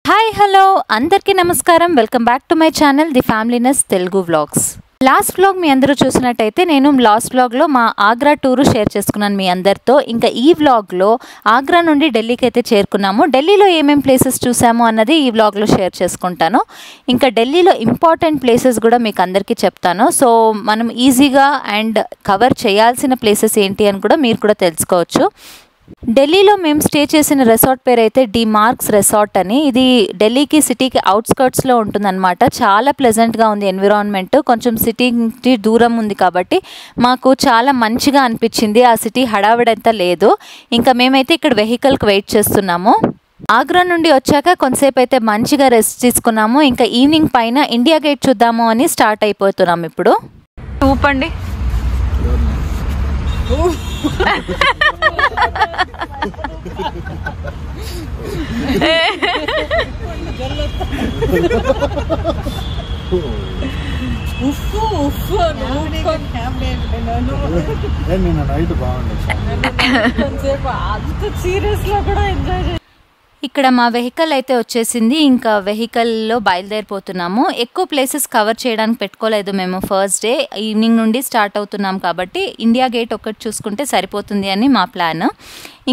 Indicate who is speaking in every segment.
Speaker 1: Hi hello అందరికీ నమస్కారం. Welcome back to my channel the familiness Telugu vlogs. Last vlog మీ అందరూ చూసినట్టయితే నేను లాస్ట్ వ్లాగ్లో మా ఆగ్రా టూరు షేర్ చేసుకున్నాను మీ అందరితో. ఇంకా ఈ వ్లాగ్లో ఆగ్రా నుండి ఢిల్లీకి అయితే చేరుకున్నాము. ఢిల్లీలో ఏమేం ప్లేసెస్ చూసాము అన్నది ఈ వ్లాగ్లో షేర్ చేసుకుంటాను. ఇంకా ఢిల్లీలో ఇంపార్టెంట్ ప్లేసెస్ కూడా మీకు అందరికీ చెప్తాను. సో మనం ఈజీగా అండ్ కవర్ చేయాల్సిన ప్లేసెస్ ఏంటి అని కూడా మీరు కూడా తెలుసుకోవచ్చు. ఢిల్లీలో మేము స్టే చేసిన రిసార్ట్ పేరు అయితే డి మార్క్స్ రిసార్ట్ అని. ఇది ఢిల్లీకి సిటీకి అవుట్స్కర్ట్స్లో ఉంటుందన్నమాట. చాలా ప్లెజెంట్గా ఉంది ఎన్విరాన్మెంట్. కొంచెం సిటీకి దూరం ఉంది కాబట్టి మాకు చాలా మంచిగా అనిపించింది. ఆ సిటీ హడావిడంతా లేదు. ఇంకా మేమైతే ఇక్కడ వెహికల్కి వెయిట్ చేస్తున్నాము. ఆగ్రా నుండి వచ్చాక కొంతసేపు అయితే మంచిగా రెస్ట్ తీసుకున్నాము. ఇంకా ఈవినింగ్ పైన ఇండియా గేట్ చూద్దాము అని స్టార్ట్ అయిపోతున్నాము. ఇప్పుడు ఊపండి. ఇక్కడ మా వెహికల్ అయితే వచ్చేసింది. ఇంకా వెహికల్లో బయలుదేరిపోతున్నాము. ఎక్కువ ప్లేసెస్ కవర్ చేయడానికి పెట్టుకోలేదు మేము. ఫస్ట్ డే ఈవినింగ్ నుండి స్టార్ట్ అవుతున్నాం కాబట్టి ఇండియా గేట్ ఒకటి చూసుకుంటే సరిపోతుంది అని మా ప్లాన్.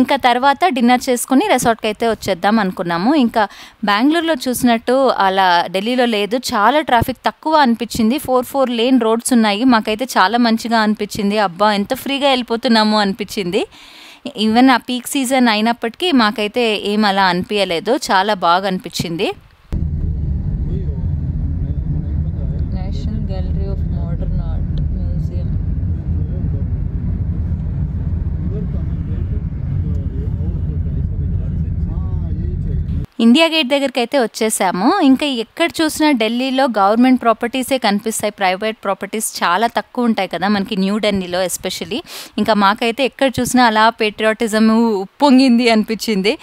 Speaker 1: ఇంకా తర్వాత డిన్నర్ చేసుకుని రిసార్ట్కి అయితే వచ్చేద్దాం అనుకున్నాము. ఇంకా బెంగళూరులో చూసినట్టు అలా ఢిల్లీలో లేదు. చాలా ట్రాఫిక్ తక్కువ అనిపించింది. 4 లేన్ రోడ్స్ ఉన్నాయి. మాకైతే చాలా మంచిగా అనిపించింది. అబ్బా ఎంత ఫ్రీగా వెళ్ళిపోతున్నాము అనిపించింది. ఈవెన్ ఆ పీక్ సీజన్ అయినప్పటికీ మాకైతే ఏం అలా అనిపించలేదు. చాలా బాగా అనిపించింది. National gallery of modern art museum. India gate దగ్గరికి అయితే వచ్చేసాము. ఇంకా ఎక్కడ చూసినా ఢిల్లీలో గవర్నమెంట్ ప్రాపర్టీసే కనిపిస్తాయి. ప్రైవేట్ ప్రాపర్టీస్ చాలా తక్కువ ఉంటాయి కదా మనకి న్యూ ఢిల్లీలో ఎస్పెషలీ. ఇంకా మాకైతే ఎక్కడ చూసినా అలా పేట్రియాటిజం ఉప్పొంగింది అనిపించింది.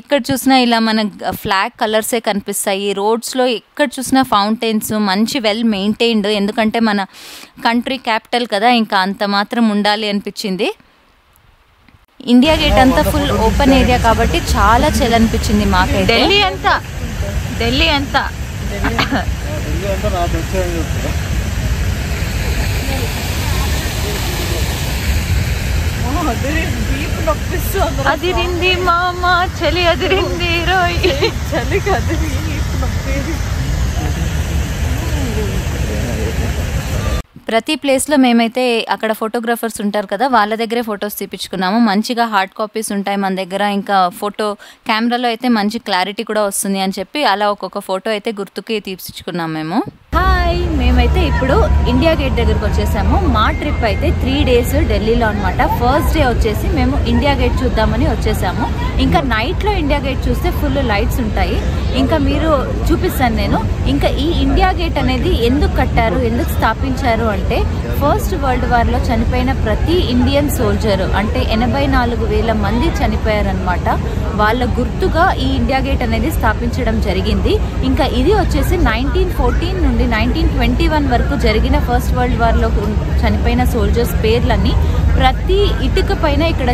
Speaker 1: ఎక్కడ చూసినా ఇలా మన ఫ్లాగ్ కలర్సే కనిపిస్తాయి. రోడ్స్లో ఎక్కడ చూసినా ఫౌంటైన్స్, మంచి వెల్ మెయింటైన్డ్. ఎందుకంటే మన కంట్రీ క్యాపిటల్ కదా, ఇంకా అంత మాత్రం ఉండాలి అనిపించింది. ఇండియా గేట్ అంతా ఫుల్ ఓపెన్ ఏరియా కాబట్టి చాలా చలి అనిపించింది మాకైతే. ఢిల్లీ అంతా అదిరింది మామ, చలి అదిరింది రోయ్, చలికి అదిరి. ప్రతి ప్లేస్లో మేమైతే అక్కడ ఫోటోగ్రాఫర్స్ ఉంటారు కదా, వాళ్ళ దగ్గరే ఫొటోస్ తీపించుకున్నాము. మంచిగా హార్డ్ కాపీస్ ఉంటాయి మన దగ్గర. ఇంకా ఫోటో కెమెరాలో అయితే మంచి క్లారిటీ కూడా వస్తుంది అని చెప్పి అలా ఒక్కొక్క ఫోటో అయితే గుర్తుకి తీపించుకున్నాం మేము. హాయ్, మేమైతే ఇప్పుడు ఇండియా గేట్ దగ్గరకు వచ్చేసాము. మా ట్రిప్ అయితే 3 days ఢిల్లీలో అనమాట. ఫస్ట్ డే వచ్చేసి మేము ఇండియా గేట్ చూద్దామని వచ్చేసాము. ఇంకా నైట్లో ఇండియా గేట్ చూస్తే ఫుల్ లైట్స్ ఉంటాయి. ఇంకా మీరు చూపిస్తాను నేను. ఇంకా ఈ ఇండియా గేట్ అనేది ఎందుకు కట్టారు, ఎందుకు స్థాపించారు అంటే ఫస్ట్ వరల్డ్ వార్లో చనిపోయిన ప్రతి ఇండియన్ సోల్జర్ అంటే 84,000 మంది చనిపోయారనమాట. వాళ్ళ గుర్తుగా ఈ ఇండియా గేట్ అనేది స్థాపించడం జరిగింది. ఇంకా ఇది వచ్చేసి 1914 నుండి 1921 వరకు జరిగిన ఫస్ట్ వరల్డ్ వార్లో చనిపోయిన సోల్జర్స్ పేర్లన్నీ ప్రతి ఇటుక పైన ఇక్కడ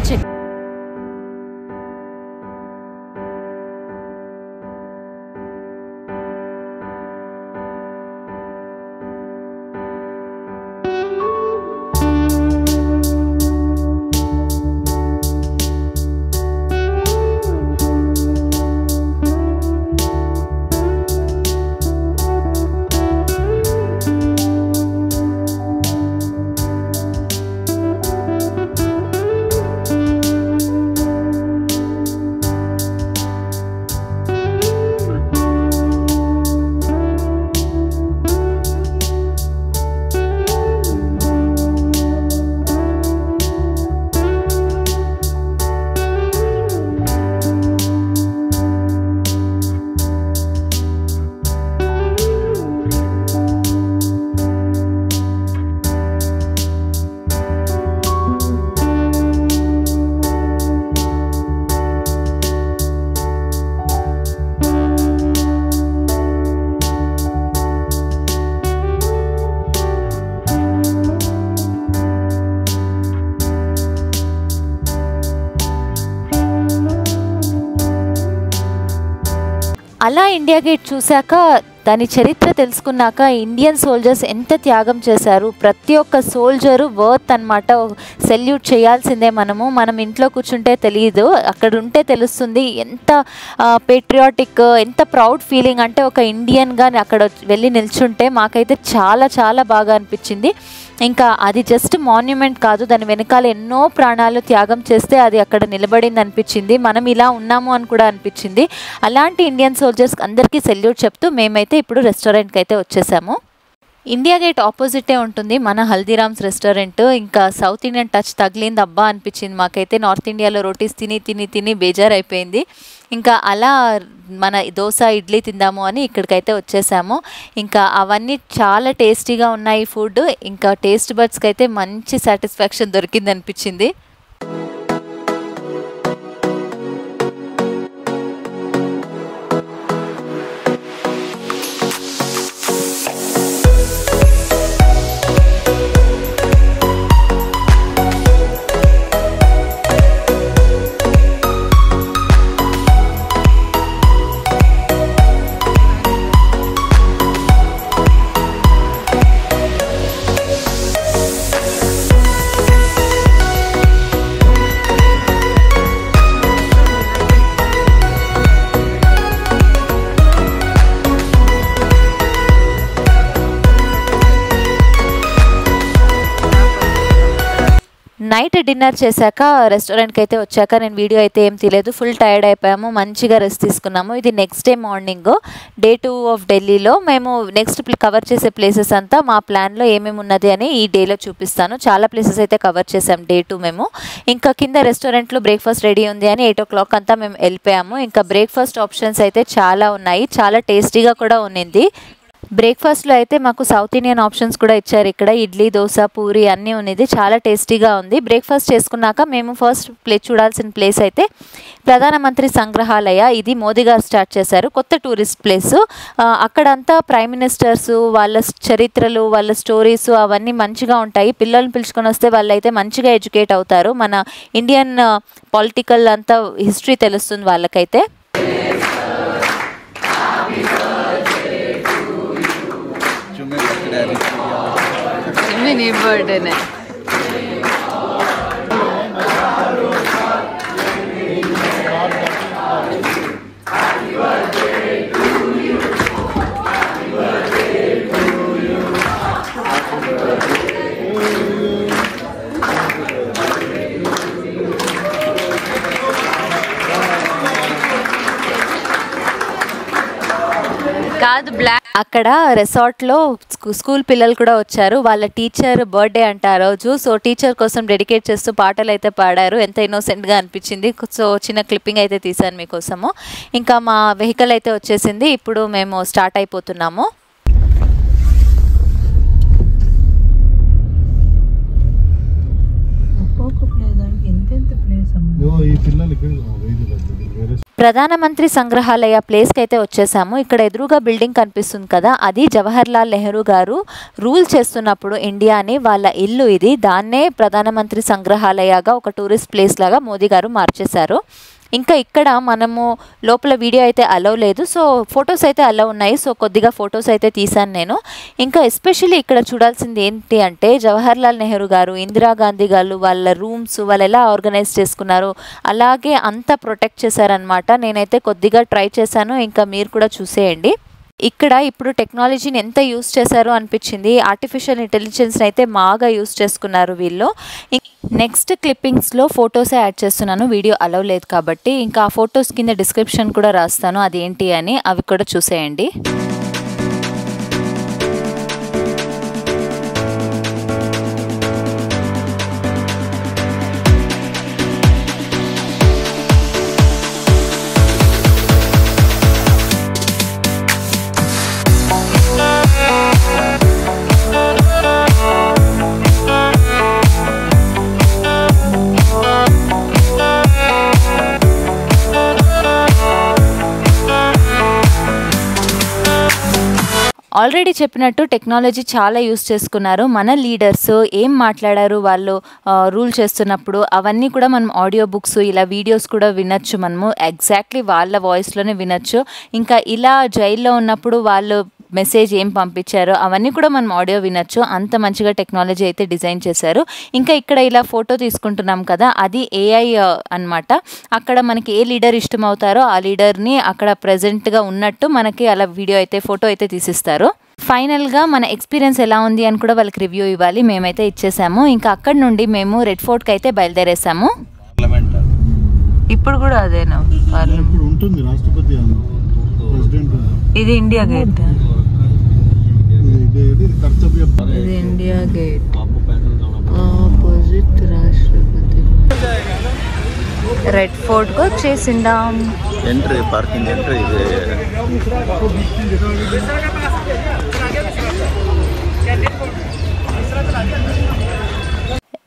Speaker 1: అలా ఇండియా గేట్ చూశాక దాని చరిత్ర తెలుసుకున్నాక ఇండియన్ సోల్జర్స్ ఎంత త్యాగం చేశారు, ప్రతి ఒక్క సోల్జరు వర్త్ అనమాట. సెల్యూట్ చేయాల్సిందే. మనం ఇంట్లో కూర్చుంటే తెలియదు, అక్కడ ఉంటే తెలుస్తుంది ఎంత పేట్రియాటిక్, ఎంత ప్రౌడ్ ఫీలింగ్ అంటే ఒక ఇండియన్గా అక్కడ వెళ్ళి నిల్చుంటే మాకైతే చాలా చాలా బాగా అనిపించింది. ఇంకా అది జస్ట్ మాన్యుమెంట్ కాదు, దాని వెనకాల ఎన్నో ప్రాణాలు త్యాగం చేస్తే అది అక్కడ నిలబడింది అనిపించింది. మనం ఇలా ఉన్నాము అని కూడా అనిపించింది. అలాంటి ఇండియన్ సోల్జర్స్ అందరికీ సెల్యూట్ చెప్తూ మేమైతే ఇప్పుడు రెస్టారెంట్కి అయితే వచ్చేసాము. ఇండియా గేట్ ఆపోజిటే ఉంటుంది మన హల్దీరామ్స్ రెస్టారెంట్. ఇంకా సౌత్ ఇండియన్ టచ్ తగిలింది అబ్బా అనిపించింది మాకైతే. నార్త్ ఇండియాలో రోటీస్ తిని తిని తిని బేజారైపోయింది. ఇంకా అలా మన దోశ ఇడ్లీ తిందాము అని ఇక్కడికైతే వచ్చేసాము. ఇంకా అవన్నీ చాలా టేస్టీగా ఉన్నాయి ఫుడ్. ఇంకా టేస్ట్ బడ్స్కి అయితే మంచి సాటిస్ఫాక్షన్ దొరికింది అనిపించింది. నైట్ డిన్నర్ చేశాక రెస్టారెంట్కి అయితే వచ్చాక నేను వీడియో అయితే ఏం తీయలేదు, ఫుల్ టైర్డ్ అయిపోయాము, మంచిగా రెస్ట్ తీసుకున్నాము. ఇది next day morning day 2 of ఢిల్లీలో. మేము నెక్స్ట్ కవర్ చేసే ప్లేసెస్ అంతా మా ప్లాన్లో ఏమేమి ఉన్నది అని ఈ డేలో చూపిస్తాను. చాలా ప్లేసెస్ అయితే కవర్ చేసాం డే 2 మేము. ఇంకా కింద రెస్టారెంట్లో బ్రేక్ఫాస్ట్ రెడీ ఉంది అని 8 o'clock అంతా మేము వెళ్ళిపోయాము. ఇంకా బ్రేక్ఫాస్ట్ ఆప్షన్స్ అయితే చాలా ఉన్నాయి, చాలా టేస్టీగా కూడా ఉన్నింది. బ్రేక్ఫాస్ట్లో అయితే మాకు సౌత్ ఇండియన్ ఆప్షన్స్ కూడా ఇచ్చారు. ఇక్కడ ఇడ్లీ, దోశ, పూరి అన్నీ ఉన్నది, చాలా టేస్టీగా ఉంది. బ్రేక్ఫాస్ట్ చేసుకున్నాక మేము ఫస్ట్ చూడాల్సిన ప్లేస్ అయితే ప్రధానమంత్రి సంగ్రహాలయ. ఇది మోదీ గారు స్టార్ట్ చేశారు, కొత్త టూరిస్ట్ ప్లేసు. అక్కడంతా ప్రైమ్ మినిస్టర్స్ వాళ్ళ చరిత్రలు, వాళ్ళ స్టోరీస్ అవన్నీ మంచిగా ఉంటాయి. పిల్లల్ని పిలుచుకొని వస్తే వాళ్ళైతే మంచిగా ఎడ్యుకేట్ అవుతారు. మన ఇండియన్ పొలిటికల్ అంతా హిస్టరీ తెలుస్తుంది వాళ్ళకైతే.
Speaker 2: నీ బర్త్డేనే కాదు బ్లాక్.
Speaker 1: అక్కడ రిసార్ట్లో స్కూల్ పిల్లలు కూడా వచ్చారు. వాళ్ళ టీచర్ బర్త్డే అంట ఆ రోజు. సో టీచర్ కోసం డెడికేట్ చేస్తూ పాటలు అయితే పాడారు. ఎంత ఇన్నోసెంట్గా అనిపించింది. సో చిన్న క్లిప్పింగ్ అయితే తీశాను మీకోసము. ఇంకా మా వెహికల్ అయితే వచ్చేసింది. ఇప్పుడు మేము స్టార్ట్ అయిపోతున్నాము. ప్రధానమంత్రి సంగ్రహాలయ ప్లేస్కి అయితే వచ్చేసాము. ఇక్కడ ఎదురుగా బిల్డింగ్ కనిపిస్తుంది కదా, అది జవహర్లాల్ నెహ్రూ గారు రూల్ చేస్తున్నప్పుడు ఇండియాని వాళ్ళ ఇల్లు ఇది. దాన్నే ప్రధానమంత్రి సంగ్రహాలయగా ఒక టూరిస్ట్ ప్లేస్ లాగా మోదీ గారు మార్చేశారు. ఇంకా ఇక్కడ మనము లోపల వీడియో అయితే అలౌ లేదు, సో ఫొటోస్ అయితే అలౌ ఉన్నాయి. సో కొద్దిగా ఫొటోస్ అయితే తీశాను నేను. ఇంకా ఎస్పెషల్లీ ఇక్కడ చూడాల్సింది ఏంటి అంటే జవహర్లాల్ నెహ్రూ గారు, ఇందిరాగాంధీ గారు వాళ్ళ రూమ్స్ వాళ్ళు ఎలా ఆర్గనైజ్ చేసుకున్నారు, అలాగే అంతా ప్రొటెక్ట్ చేశారనమాట. నేనైతే కొద్దిగా ట్రై చేశాను, ఇంకా మీరు కూడా చూసేయండి. ఇక్కడ ఇప్పుడు టెక్నాలజీని ఎంత యూస్ చేశారో అనిపించింది. ఆర్టిఫిషియల్ ఇంటెలిజెన్స్ని అయితే బాగా యూస్ చేసుకున్నారు వీళ్ళు. నెక్స్ట్ క్లిప్పింగ్స్లో ఫొటోసే యాడ్ చేస్తున్నాను, వీడియో అలౌ లేదు కాబట్టి. ఇంకా ఆ ఫొటోస్ కింద డిస్క్రిప్షన్ కూడా రాస్తాను అదేంటి అని, అవి కూడా చూసేయండి. ఆల్రెడీ చెప్పినట్టు టెక్నాలజీ చాలా యూస్ చేసుకున్నారు. మన లీడర్స్ ఏం మాట్లాడారు వాళ్ళు రూల్ చేస్తున్నప్పుడు అవన్నీ కూడా మనం ఆడియో బుక్స్ ఇలా వీడియోస్ కూడా వినొచ్చు. మనము ఎగ్జాక్ట్లీ వాళ్ళ వాయిస్లోనే వినొచ్చు. ఇంకా ఇలా జైల్లో ఉన్నప్పుడు వాళ్ళు మెసేజ్ ఏం పంపించారో అవన్నీ కూడా మనం ఆడియో వినొచ్చు. అంత మంచిగా టెక్నాలజీ అయితే డిజైన్ చేశారు. ఇంకా ఇక్కడ ఇలా ఫోటో తీసుకుంటున్నాం కదా, అది ఏఐ అన్నమాట. అక్కడ మనకి ఏ లీడర్ ఇష్టం అవుతారో ఆ లీడర్ని అక్కడ ప్రజెంట్గా ఉన్నట్టు మనకి అలా వీడియో అయితే ఫోటో అయితే తీసిస్తారు. ఫైనల్గా మన ఎక్స్పీరియన్స్ ఎలా ఉంది అని కూడా వాళ్ళకి రివ్యూ ఇవ్వాలి. మేమైతే ఇచ్చేసాము. ఇంకా అక్కడ నుండి మేము రెడ్ ఫోర్ట్కి అయితే బయలుదేరేసాము. ఇప్పుడు కూడా అదేనా
Speaker 3: ఉంటుంది, రాష్ట్రపతి ప్రెసిడెంట్.
Speaker 1: ఇది ఇండియా గేట్, ఇది ఇండియా గేట్ ఆపోజిట్ రాష్ట్రపతి. రెడ్ ఫోర్ట్ కు వచ్చేసిందాం.
Speaker 3: ఎంట్రీ పార్కింగ్ ఎంట్రీ ఇది.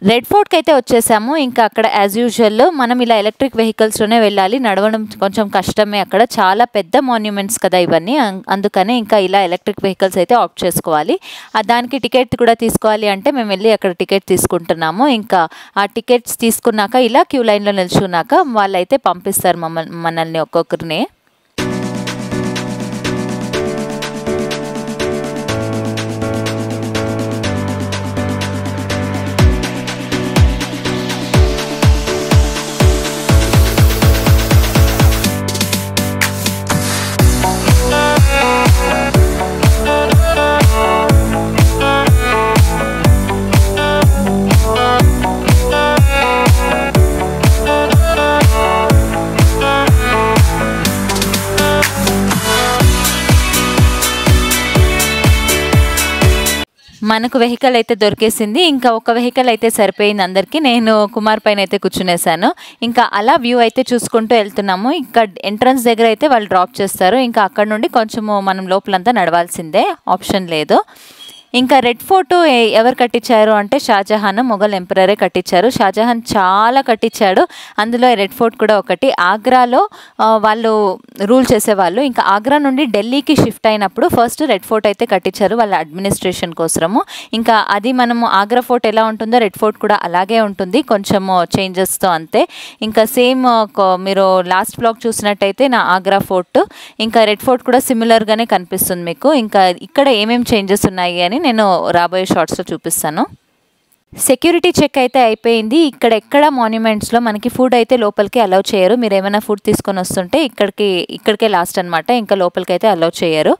Speaker 1: రెడ్ ఫోర్ట్కి అయితే వచ్చేసాము. ఇంకా అక్కడ యాజ్ యూజువల్ మనం ఇలా ఎలక్ట్రిక్ వెహికల్స్లోనే వెళ్ళాలి. నడవడం కొంచెం కష్టమే, అక్కడ చాలా పెద్ద మాన్యుమెంట్స్ కదా ఇవన్నీ. అందుకనే ఇంకా ఇలా ఎలక్ట్రిక్ వెహికల్స్ అయితే ఆప్ట్ చేసుకోవాలి. దానికి టికెట్ కూడా తీసుకోవాలి అంటే మేము వెళ్ళి అక్కడ టికెట్ తీసుకుంటున్నాము. ఇంకా ఆ టికెట్స్ తీసుకున్నాక ఇలా క్యూ లైన్లో నిల్చున్నాక వాళ్ళైతే పంపిస్తారు మనల్ని ఒక్కొక్కరిని. మనకు వెహికల్ అయితే దొరికేసింది. ఇంకా ఒక వెహికల్ అయితే సరిపోయింది అందరికీ. నేను కుమార్ పైన అయితే కూర్చునేసాను. ఇంకా అలా వ్యూ అయితే చూసుకుంటూ వెళ్తున్నాము. ఇంకా ఎంట్రన్స్ దగ్గర అయితే వాళ్ళు డ్రాప్ చేస్తారు. ఇంకా అక్కడ నుండి కొంచెము మనం లోపలంతా నడవాల్సిందే, ఆప్షన్ లేదు. ఇంకా రెడ్ ఫోర్ట్ ఎవరు కట్టించారు అంటే షాజహాన్, మొఘల్ ఎంపరరే కట్టించారు. షాజహాన్ చాలా కట్టించాడు, అందులో రెడ్ ఫోర్ట్ కూడా ఒకటి. ఆగ్రాలో వాళ్ళు రూల్ చేసేవాళ్ళు. ఇంకా ఆగ్రా నుండి ఢిల్లీకి షిఫ్ట్ అయినప్పుడు ఫస్ట్ రెడ్ ఫోర్ట్ అయితే కట్టించారు వాళ్ళ అడ్మినిస్ట్రేషన్ కోసము. ఇంకా అది మనము ఆగ్రా ఫోర్ట్ ఎలా ఉంటుందో రెడ్ ఫోర్ట్ కూడా అలాగే ఉంటుంది, కొంచెము చేంజెస్తో అంతే. ఇంకా సేమ్ మీరు లాస్ట్ బ్లాగ్ చూసినట్టయితే నా ఆగ్రా ఫోర్ట్, ఇంకా రెడ్ ఫోర్ట్ కూడా సిమిలర్గానే కనిపిస్తుంది మీకు. ఇంకా ఇక్కడ ఏమేమి చేంజెస్ ఉన్నాయి అని నేను రాబోయే షార్ట్స్లో చూపిస్తాను. సెక్యూరిటీ చెక్ అయితే అయిపోయింది. ఎక్కడ మాన్యుమెంట్స్లో మనకి ఫుడ్ అయితే లోపలికి అలౌ చేయరు. మీరు ఏమైనా ఫుడ్ తీసుకొని వస్తుంటే ఇక్కడికే లాస్ట్ అనమాట, ఇంకా లోపలికి అయితే అలౌ చేయరు.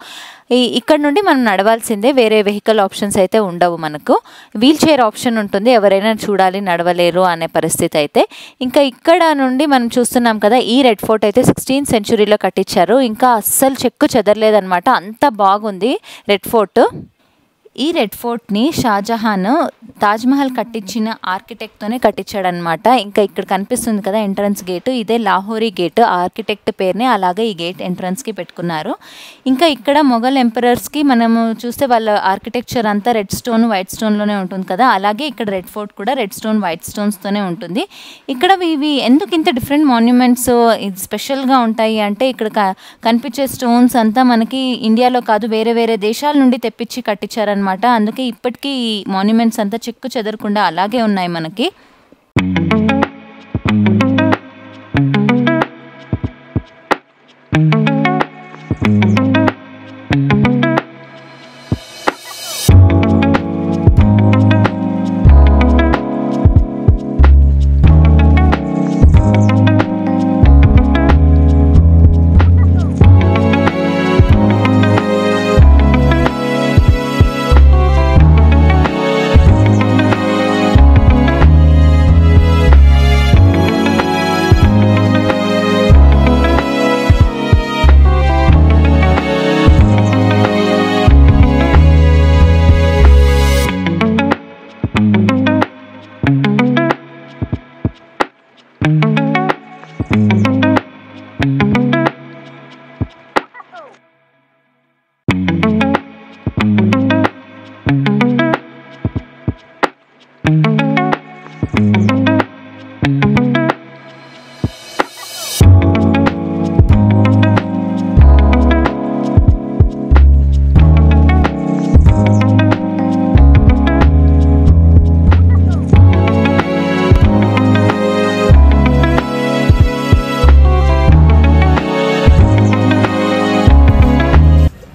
Speaker 1: ఇక్కడ నుండి మనం నడవాల్సిందే, వేరే వెహికల్ ఆప్షన్స్ అయితే ఉండవు. మనకు వీల్ చైర్ ఆప్షన్ ఉంటుంది, ఎవరైనా చూడాలి నడవలేరు అనే పరిస్థితి అయితే. ఇంకా ఇక్కడ నుండి మనం చూస్తున్నాం కదా, ఈ రెడ్ ఫోర్ట్ అయితే 16th centuryలో కట్టించారు. ఇంకా అస్సలు చెక్కు చెదరలేదనమాట, అంత బాగుంది రెడ్ ఫోర్ట్. ఈ రెడ్ ఫోర్ట్ని షాజహాన్ తాజ్మహల్ కట్టించిన ఆర్కిటెక్ట్తోనే కట్టించాడనమాట. ఇంకా ఇక్కడ కనిపిస్తుంది కదా ఎంట్రన్స్ గేటు, ఇదే లాహోరీ గేట్. ఆర్కిటెక్ట్ పేరునే అలాగే ఈ గేట్ ఎంట్రన్స్కి పెట్టుకున్నారు. ఇంకా ఇక్కడ మొఘల్ ఎంపరర్స్కి మనము చూస్తే వాళ్ళ ఆర్కిటెక్చర్ అంతా రెడ్ స్టోన్ వైట్ స్టోన్లోనే ఉంటుంది కదా, అలాగే ఇక్కడ రెడ్ ఫోర్ట్ కూడా రెడ్ స్టోన్ వైట్ స్టోన్స్తోనే ఉంటుంది. ఇక్కడ ఇవి ఎందుకు ఇంత డిఫరెంట్ మాన్యుమెంట్స్ స్పెషల్గా ఉంటాయి అంటే, ఇక్కడ కనిపించే స్టోన్స్ అంతా మనకి ఇండియాలో కాదు వేరే వేరే దేశాల నుండి తెప్పించి కట్టించారనమాట. అందుకే ఇప్పటికీ ఈ మాన్యుమెంట్స్ అంతా చెక్కు చెదరకుండా అలాగే ఉన్నాయి మనకి.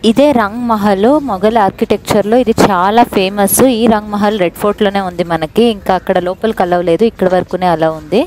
Speaker 1: ఇదే రంగ్ మహల్ మొఘల్ ఆర్కిటెక్చర్లో ఇది చాలా ఫేమస్. ఈ రంగ్ మహల్ రెడ్ ఫోర్ట్లోనే ఉంది మనకి. ఇంకా అక్కడ లోపలికి అలవ్ లేదు, ఇక్కడ వరకునే అలా ఉంది.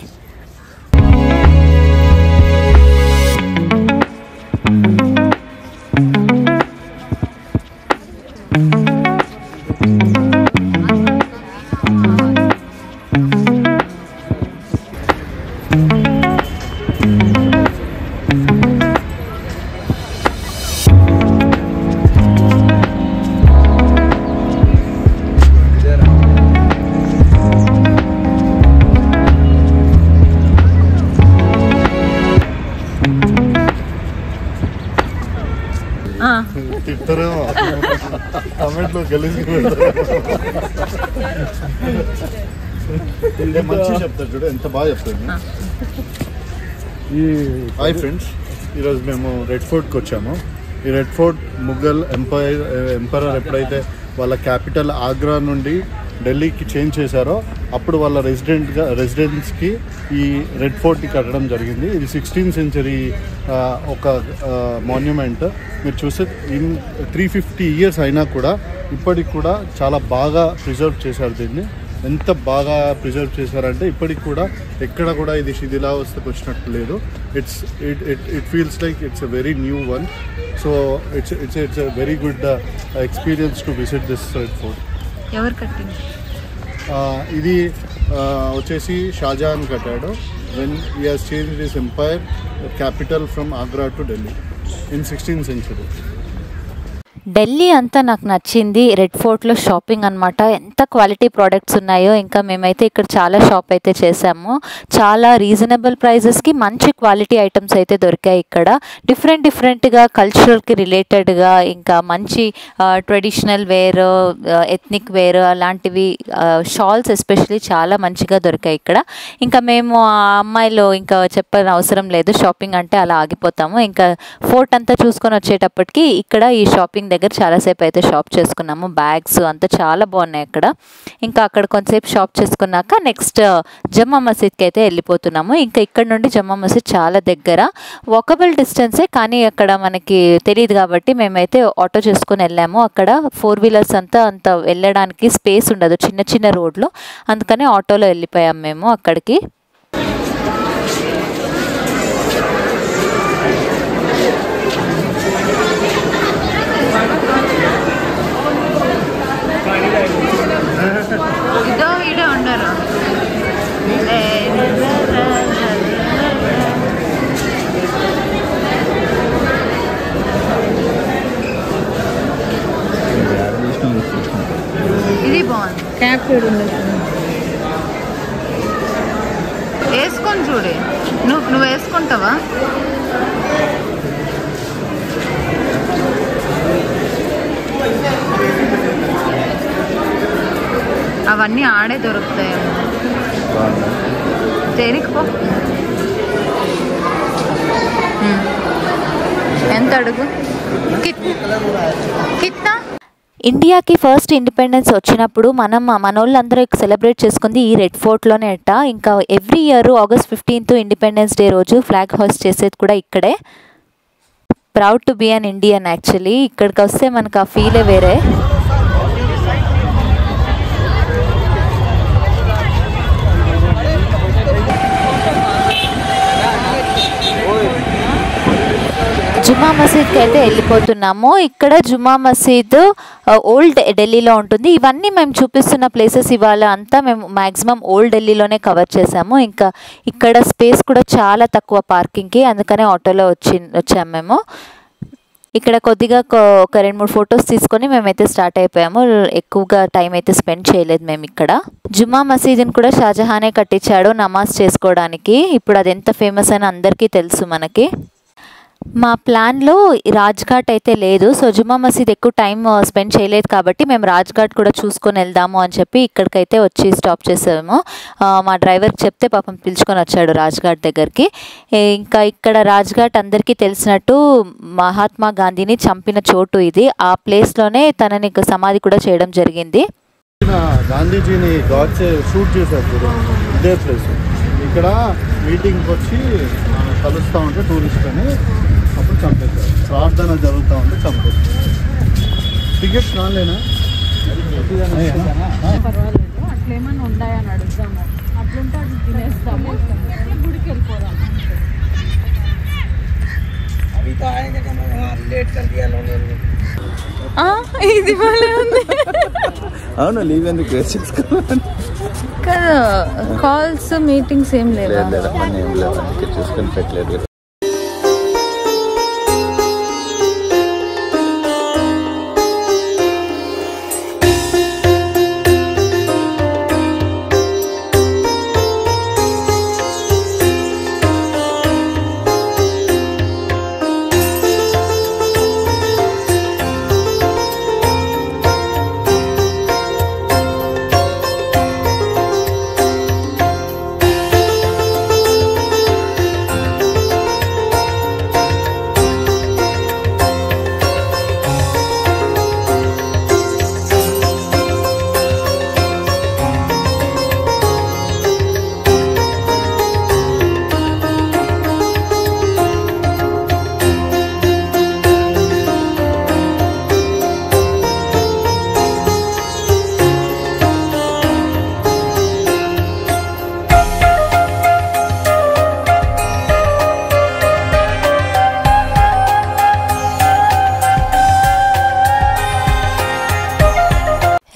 Speaker 3: కమెంట్లో గెలిచి మంచిగా చెప్తారు చూడు, ఎంత బాగా చెప్తారు. హాయ్ ఫ్రెండ్స్, ఈరోజు మేము రెడ్ ఫోర్ట్కి వచ్చాము. ఈ రెడ్ ఫోర్ట్ ముఘల్ ఎంపరర్ ఎప్పుడైతే వాళ్ళ క్యాపిటల్ ఆగ్రా నుండి ఢిల్లీకి చేంజ్ చేశారో అప్పుడు వాళ్ళ రెసిడెన్స్కి ఈ రెడ్ ఫోర్ట్ని కట్టడం జరిగింది. ఇది 16th century ఒక మాన్యుమెంట్. మీరు చూస్తే 350 years అయినా కూడా ఇప్పటికి కూడా చాలా బాగా ప్రిజర్వ్ చేశారు దీన్ని. ఎంత బాగా ప్రిజర్వ్ చేశారంటే ఇప్పటికి కూడా ఎక్కడ కూడా ఇది శిథిలావస్థకు వచ్చినట్టు లేదు. It feels like it's a very new one. So it's a very good experience to visit this red fort.
Speaker 2: ఎవరు కట్టింది?
Speaker 3: ఇది వచ్చేసి షాజహాన్ కట్టాడు. When he has changed his empire capital from Agra to Delhi in 16th century.
Speaker 1: Delhi అంతా నాకు నచ్చింది. Red ఫోర్ట్లో shopping అనమాట, ఎంత క్వాలిటీ ప్రోడక్ట్స్ ఉన్నాయో. ఇంకా మేమైతే ఇక్కడ చాలా షాప్ అయితే చేసాము. చాలా రీజనబుల్ ప్రైజెస్కి మంచి క్వాలిటీ ఐటమ్స్ అయితే దొరికాయి ఇక్కడ. డిఫరెంట్గా కల్చరల్కి రిలేటెడ్గా, ఇంకా మంచి ట్రెడిషనల్ వేర్, ఎథ్నిక్ వేర్ అలాంటివి, షాల్స్ ఎస్పెషలీ చాలా మంచిగా దొరికాయి ఇక్కడ. ఇంకా మేము ఆ అమ్మాయిలో ఇంకా చెప్పని అవసరం లేదు, షాపింగ్ అంటే అలా ఆగిపోతాము. ఇంకా ఫోర్ట్ అంతా చూసుకొని వచ్చేటప్పటికి ఇక్కడ ఈ షాపింగ్ దగ్గర చాలాసేపు అయితే షాప్ చేసుకున్నాము. బ్యాగ్స్ అంతా చాలా బాగున్నాయి అక్కడ. ఇంకా అక్కడ కొంతసేపు షాప్ చేసుకున్నాక నెక్స్ట్ జమ్మా మసీద్కి అయితే వెళ్ళిపోతున్నాము. ఇంకా ఇక్కడ నుండి జమ్మా మసీద్ చాలా దగ్గర, వాకబుల్ డిస్టెన్సే, కానీ అక్కడ మనకి తెలియదు కాబట్టి మేమైతే ఆటో చేసుకుని వెళ్ళాము. అక్కడ 4 wheelers అంత వెళ్ళడానికి స్పేస్ ఉండదు, చిన్న రోడ్లు, అందుకని ఆటోలో వెళ్ళిపోయాం మేము అక్కడికి.
Speaker 2: ఇదో వీడియో ఉండరు. ఇది బాగుంది, క్యాప్ వేసుకొని చూడే. నువ్వు వేసుకుంటావా? అవన్నీ ఆడే దొరుకుతాయేమో. దేనికి పో, ఎంత అడుగు? కిత్నా?
Speaker 1: ఇండియాకి ఫస్ట్ ఇండిపెండెన్స్ వచ్చినప్పుడు మనోళ్ళందరూ సెలబ్రేట్ చేసుకుంది ఈ రెడ్ ఫోర్ట్లోనే అట్ట. ఇంకా every year August 15th independence day రోజు ఫ్లాగ్ హోస్ట్ చేసేది కూడా ఇక్కడే. Proud to be an Indian actually. ఇక్కడికి వస్తే మనకు ఆ ఫీలే వేరే. జుమ్మా మసీద్కి అయితే వెళ్ళిపోతున్నాము. ఇక్కడ జుమ్మా మసీద్ ఓల్డ్ ఢిల్లీలో ఉంటుంది. ఇవన్నీ మేము చూపిస్తున్న ప్లేసెస్ ఇవాళ అంతా మేము మ్యాక్సిమం ఓల్డ్ ఢిల్లీలోనే కవర్ చేసాము. ఇంకా ఇక్కడ స్పేస్ కూడా చాలా తక్కువ పార్కింగ్కి, అందుకనే ఆటోలో వచ్చాము మేము. ఇక్కడ కొద్దిగా ఒక 2-3 ఫొటోస్ తీసుకొని మేమైతే స్టార్ట్ అయిపోయాము. ఎక్కువగా టైం అయితే స్పెండ్ చేయలేదు మేము ఇక్కడ. జుమ్మా మసీద్ని కూడా షాజహానే కట్టించాడు నమాజ్ చేసుకోవడానికి. ఇప్పుడు అది ఎంత ఫేమస్ అని అందరికీ తెలుసు మనకి. మా ప్లాన్లో రాజ్ఘాట్ అయితే లేదు, సో జుమ్మా మసీద్ ఎక్కువ టైం స్పెండ్ చేయలేదు కాబట్టి మేము రాజ్ఘాట్ కూడా చూసుకొని వెళ్దాము అని చెప్పి ఇక్కడికైతే వచ్చి స్టాప్ చేసాము. మా డ్రైవర్కి చెప్తే పాపం పిలుచుకొని వచ్చాడు రాజ్ఘాట్ దగ్గరికి. ఇంకా ఇక్కడ రాజ్ఘాట్ అందరికీ తెలిసినట్టు మహాత్మా గాంధీని చంపిన చోటు ఇది. ఆ ప్లేస్లోనే తనని సమాధి కూడా చేయడం జరిగింది.
Speaker 3: గాంధీజీని గాడ్సే షూట్ చేశారు ఇదే ప్లేస్. ఇక్కడ మీటింగ్కి వచ్చి కలుస్తూ ఉంటే టూరిస్ట్ అని అప్పుడు చంపేస్తారు. ప్రార్థన జరుగుతూ ఉంటే చంపేస్తారు. టికెట్స్ నాలేనా
Speaker 2: పర్వాలేదు, అట్లేమన్నా ఉన్నాయని అడుగుతాము. అట్లుంటే అట్లా తినేస్తాము, గుడికి వెళ్ళిపోదాం. ఇది
Speaker 4: అవును, లీవ్ ఎందుకు వేస్ట్ చేసుకోవాలి
Speaker 2: కదా. కాల్స్ మీటింగ్స్ ఏం లేవా?
Speaker 4: ఏం లేదు, అందుకే చూసుకొని పెట్టలేదు.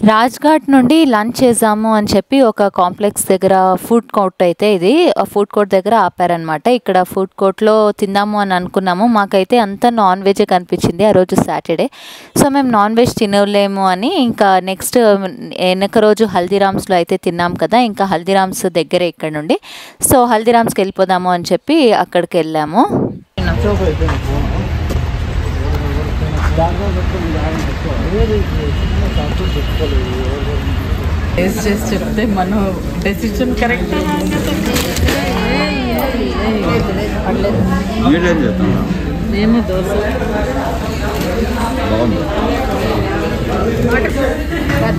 Speaker 1: రాజ్ఘాట్ నుండి లంచ్ చేద్దాము అని చెప్పి ఒక కాంప్లెక్స్ దగ్గర ఫుడ్ కోర్ట్ అయితే ఇది ఫుడ్ కోర్ట్ దగ్గర ఆపారనమాట. ఇక్కడ ఫుడ్ కోర్ట్లో తిందాము అని అనుకున్నాము. మాకైతే అంతా నాన్ వెజ్ కనిపించింది ఆ రోజు సాటర్డే. సో మేము నాన్ వెజ్ తినలేము అని ఇంకా నెక్స్ట్ వెనక రోజు హల్దీరామ్స్లో అయితే తిన్నాం కదా, ఇంకా హల్దీరామ్స్ దగ్గరే ఇక్కడ నుండి. సో హల్దీరామ్స్కి వెళ్ళిపోదాము అని చెప్పి అక్కడికి వెళ్ళాము.
Speaker 2: చేసి చెప్తే మనం డెసిషన్ కరెక్ట్. ఏమో దోశ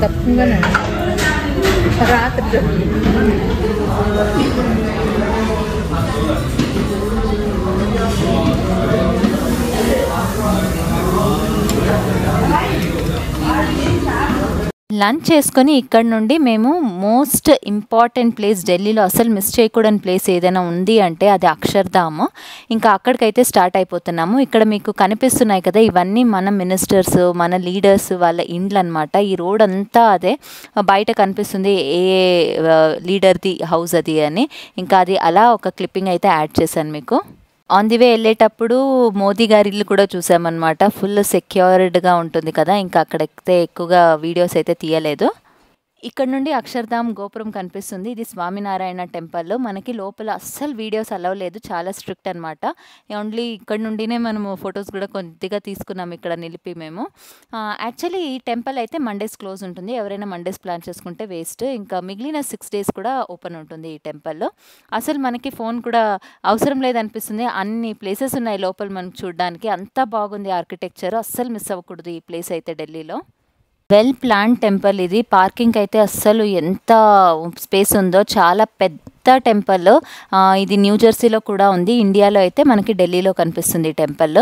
Speaker 2: తప్పగానే రాత్రి
Speaker 1: లంచ్ చేసుకొని ఇక్కడ నుండి మేము మోస్ట్ ఇంపార్టెంట్ ప్లేస్ ఢిల్లీలో అసలు మిస్ చేయకూడని ప్లేస్ ఏదైనా ఉంది అంటే అది అక్షర్ధామ్. ఇంకా అక్కడికైతే స్టార్ట్ అయిపోతున్నాము. ఇక్కడ మీకు కనిపిస్తున్నాయి కదా, ఇవన్నీ మన మినిస్టర్స్, మన లీడర్స్ వాళ్ళ ఇండ్లు అనమాట. ఈ రోడ్ అంతా అదే, బయట కనిపిస్తుంది ఏ లీడర్ది హౌస్ అది అని. ఇంకా అది అలా ఒక క్లిప్పింగ్ అయితే యాడ్ చేశాను మీకు. ఆన్ ది వే వెళ్ళేటప్పుడు మోదీ గారి ఇల్లు కూడా చూసామన్నమాట. ఫుల్ సెక్యూర్డ్గా ఉంటుంది కదా, ఇంకా అక్కడైతే ఎక్కువగా వీడియోస్ అయితే తీయలేదు. ఇక్కడ నుండి అక్షర్ధామ్ గోపురం కనిపిస్తుంది. ఇది స్వామినారాయణ టెంపుల్. మనకి లోపల అస్సలు వీడియోస్ అలవ్ లేదు, చాలా స్ట్రిక్ట్ అనమాట. ఓన్లీ ఇక్కడ నుండినే మనము ఫొటోస్ కూడా కొద్దిగా తీసుకున్నాము ఇక్కడ నిలిపి మేము. యాక్చువల్లీ ఈ టెంపుల్ అయితే మండేస్ క్లోజ్ ఉంటుంది, ఎవరైనా మండేస్ ప్లాన్ చేసుకుంటే వేస్ట్. ఇంకా మిగిలిన 6 days కూడా ఓపెన్ ఉంటుంది ఈ టెంపుల్లో. అసలు మనకి ఫోన్ కూడా అవసరం లేదనిపిస్తుంది, అన్ని ప్లేసెస్ ఉన్నాయి లోపల మనకు చూడడానికి. అంతా బాగుంది ఆర్కిటెక్చర్, అస్సలు మిస్ అవ్వకూడదు ఈ ప్లేస్ అయితే ఢిల్లీలో. వెల్ ప్లాన్ టెంపుల్ ఇది. పార్కింగ్ అయితే అస్సలు ఎంత స్పేస్ ఉందో, చాలా పెద్ద టెంపుల్. ఇది న్యూ జెర్సీలో కూడా ఉంది, ఇండియాలో అయితే మనకి ఢిల్లీలో కనిపిస్తుంది ఈ టెంపుల్.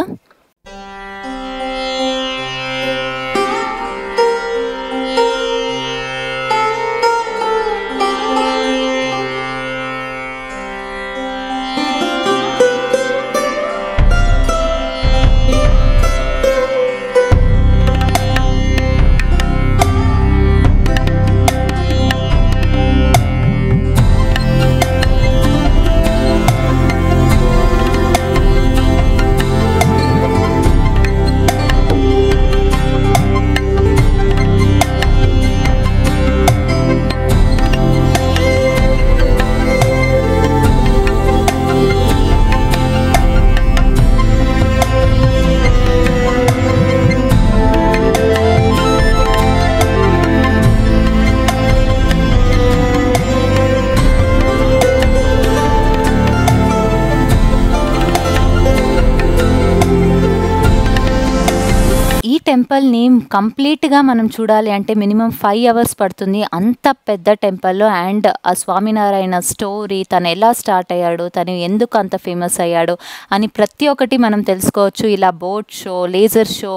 Speaker 1: ఈ టెంపుల్ని కంప్లీట్గా మనం చూడాలి అంటే మినిమం 5 అవర్స్ పడుతుంది. అంత పెద్ద టెంపుల్లో. అండ్ ఆ స్వామినారాయణ స్టోరీ, తను ఎలా స్టార్ట్ అయ్యాడు, తను ఎందుకు అంత ఫేమస్ అయ్యాడు అని ప్రతి ఒక్కటి మనం తెలుసుకోవచ్చు. ఇలా boat show, laser show,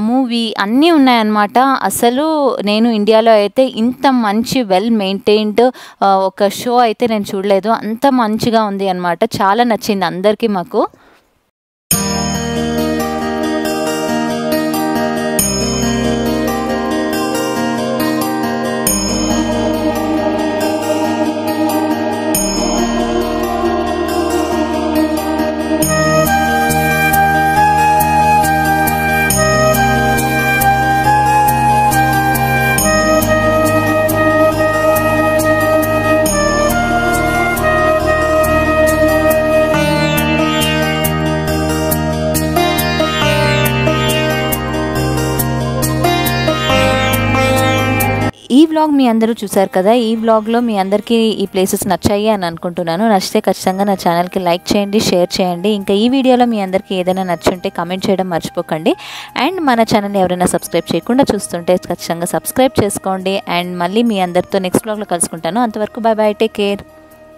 Speaker 1: movie అన్నీ ఉన్నాయన్నమాట. అసలు నేను ఇండియాలో అయితే ఇంత మంచి వెల్ మెయింటైన్డ్ ఒక షో అయితే నేను చూడలేదు. అంత మంచిగా ఉంది అన్నమాట. చాలా నచ్చింది అందరికీ మాకు. ఈ వ్లాగ్ మీ అందరూ చూసారు కదా. ఈ వ్లాగ్లో మీ అందరికీ ఈ ప్లేసెస్ నచ్చాయి అని అనుకుంటున్నాను. నచ్చితే ఖచ్చితంగా నా ఛానల్కి లైక్ చేయండి, షేర్ చేయండి. ఇంకా ఈ వీడియోలో మీ అందరికీ ఏదైనా నచ్చుంటే కామెంట్ చేయడం మర్చిపోకండి. అండ్ మన ఛానల్ని ఎవరైనా సబ్స్క్రైబ్ చేయకుండా చూస్తుంటే ఖచ్చితంగా సబ్స్క్రైబ్ చేసుకోండి. అండ్ మళ్ళీ మీ అందరితో నెక్స్ట్ వ్లాగ్లో కలుసుకుంటాను. అంతవరకు బాయ్ బాయ్, టేక్ కేర్.